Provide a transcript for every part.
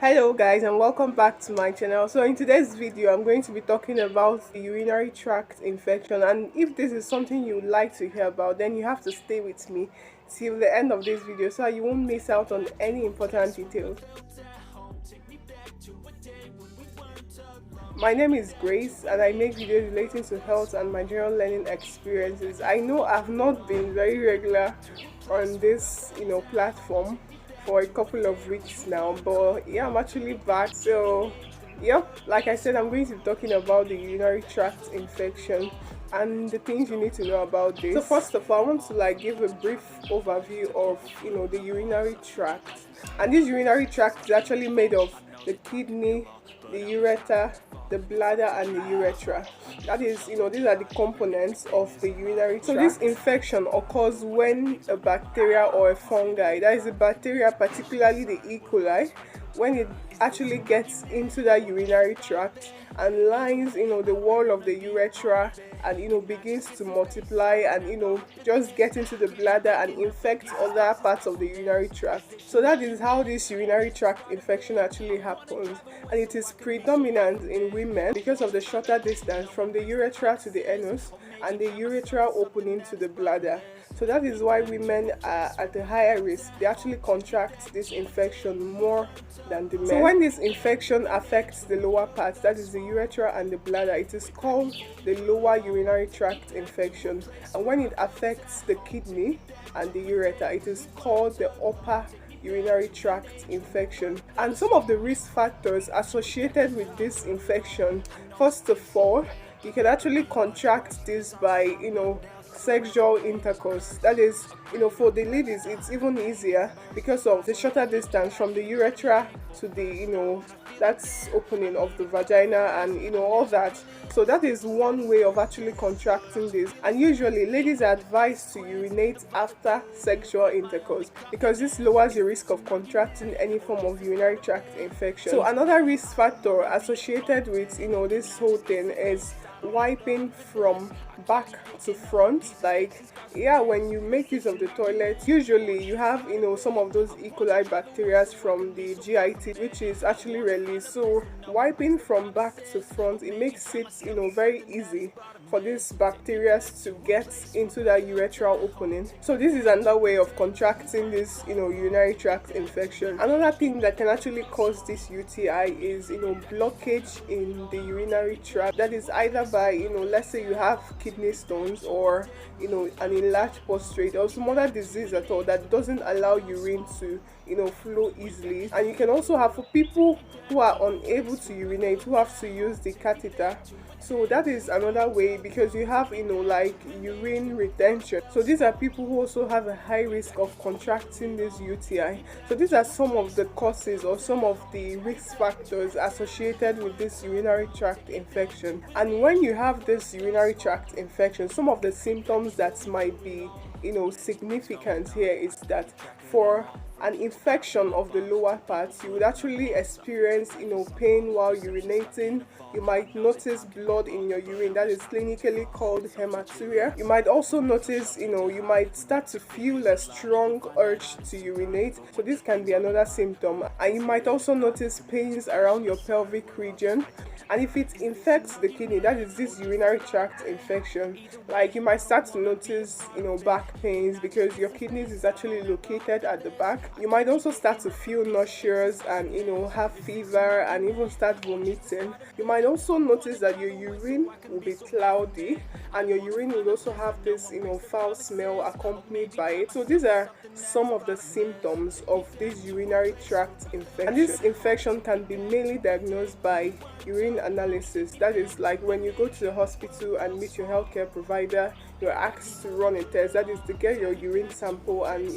Hello guys, and welcome back to my channel. So in today's video I'm going to be talking about the urinary tract infection, and if this is something you would like to hear about, then you have to stay with me till the end of this video so you won't miss out on any important details. My name is Grace and I make videos relating to health and my general learning experiences. I know I've not been very regular on this platform for a couple of weeks now, but yeah, I'm actually back. So yep, like I said, I'm going to be talking about the urinary tract infection and the things you need to know about this. So first of all, I want to give a brief overview of the urinary tract. And this urinary tract is actually made of the kidney, the ureter, the bladder, and the urethra. That is, these are the components of the urinary tract. So this infection occurs when a bacteria or a fungi, that is a bacteria, particularly the E. coli, when it actually gets into that urinary tract and lines the wall of the urethra and begins to multiply and just get into the bladder and infect other parts of the urinary tract. So that is how this urinary tract infection actually happens, and it is predominant in women because of the shorter distance from the urethra to the anus and the urethra opening to the bladder. So that is why women are at a higher risk. They actually contract this infection more than the men. So when this infection affects the lower part, that is the urethra and the bladder, it is called the lower urinary tract infection. And when it affects the kidney and the ureter, it is called the upper urinary tract infection. And some of the risk factors associated with this infection, first of all, you can actually contract this by sexual intercourse. That is, for the ladies it's even easier because of the shorter distance from the urethra to the that's opening of the vagina and all that. So that is one way of actually contracting this, and usually ladies are advised to urinate after sexual intercourse because this lowers the risk of contracting any form of urinary tract infection. So another risk factor associated with this whole thing is wiping from back to front. When you make use of the toilet, usually you have some of those E. coli bacteria from the GIT which is actually released. So wiping from back to front, it makes it very easy for these bacteria to get into that urethral opening. So this is another way of contracting this urinary tract infection. Another thing that can actually cause this UTI is blockage in the urinary tract. That is either by let's say you have kidney stones or an enlarged prostate or some other disease at all that doesn't allow urine to flow easily. And you can also have, for people who are unable to urinate, who have to use the catheter. So that is another way, because you have urine retention. So these are people who also have a high risk of contracting this UTI. So these are some of the causes or some of the risk factors associated with this urinary tract infection. And when you have this urinary tract infection, some of the symptoms that might be significant here is that for an infection of the lower parts, you would actually experience pain while urinating. You might notice blood in your urine, that is clinically called hematuria. You might also notice you might start to feel a strong urge to urinate, so this can be another symptom. And you might also notice pains around your pelvic region. And if it infects the kidney, that is this urinary tract infection, you might start to notice back pains because your kidneys is actually located at the back. You might also start to feel nauseous and have fever and even start vomiting. You might also notice that your urine will be cloudy and your urine will also have this foul smell accompanied by it. So these are some of the symptoms of this urinary tract infection. And this infection can be mainly diagnosed by urine analysis. That is when you go to the hospital and meet your healthcare provider, you're asked to run a test, that is to get your urine sample, and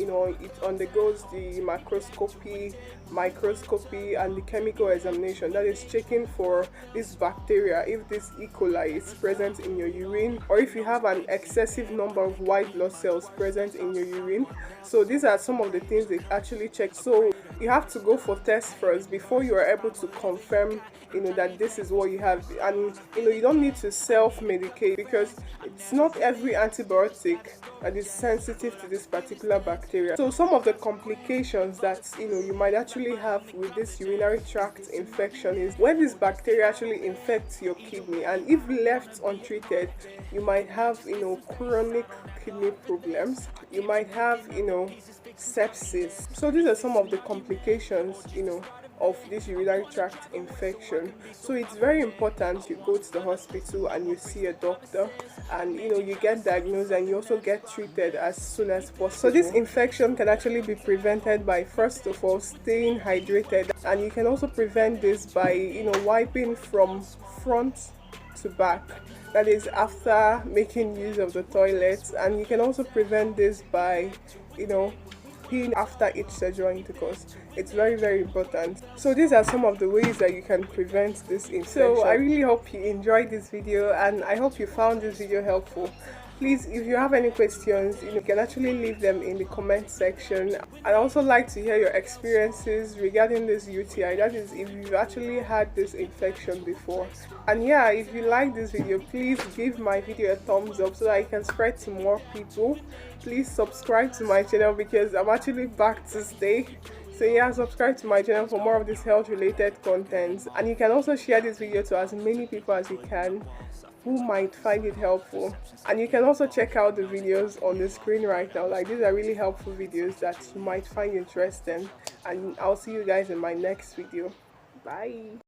it undergoes the macroscopy, microscopy, and the chemical examination, that is checking for this bacteria, if this E. coli is present in your urine, or if you have an excessive number of white blood cells present in your urine. So these are some of the things they actually check. So you have to go for tests first before you are able to confirm that this is what you have. And you don't need to self-medicate because it's not every antibiotic that is sensitive to this particular bacteria. So some of the complications that you might actually actually have with this urinary tract infection is when this bacteria actually infects your kidney, and if left untreated, you might have, chronic kidney problems. You might have, sepsis. So these are some of the complications, of this urinary tract infection. So it's very important you go to the hospital and you see a doctor, and you get diagnosed and you also get treated as soon as possible. So this infection can actually be prevented by, first of all, staying hydrated, and you can also prevent this by wiping from front to back, that is after making use of the toilet. And you can also prevent this by peeing after each sexual intercourse. It's very, very important. So these are some of the ways that you can prevent this infection. So I really hope you enjoyed this video, and I hope you found this video helpful. Please, if you have any questions, you can actually leave them in the comment section. I'd also like to hear your experiences regarding this UTI, that is, if you've actually had this infection before. And yeah, if you like this video, please give my video a thumbs up so that it can spread to more people. Please subscribe to my channel because I'm actually back to stay. So yeah, subscribe to my channel for more of this health related content, and you can also share this video to as many people as you can who might find it helpful. And you can also check out the videos on the screen right now. Like, these are really helpful videos that you might find interesting, and I'll see you guys in my next video. Bye.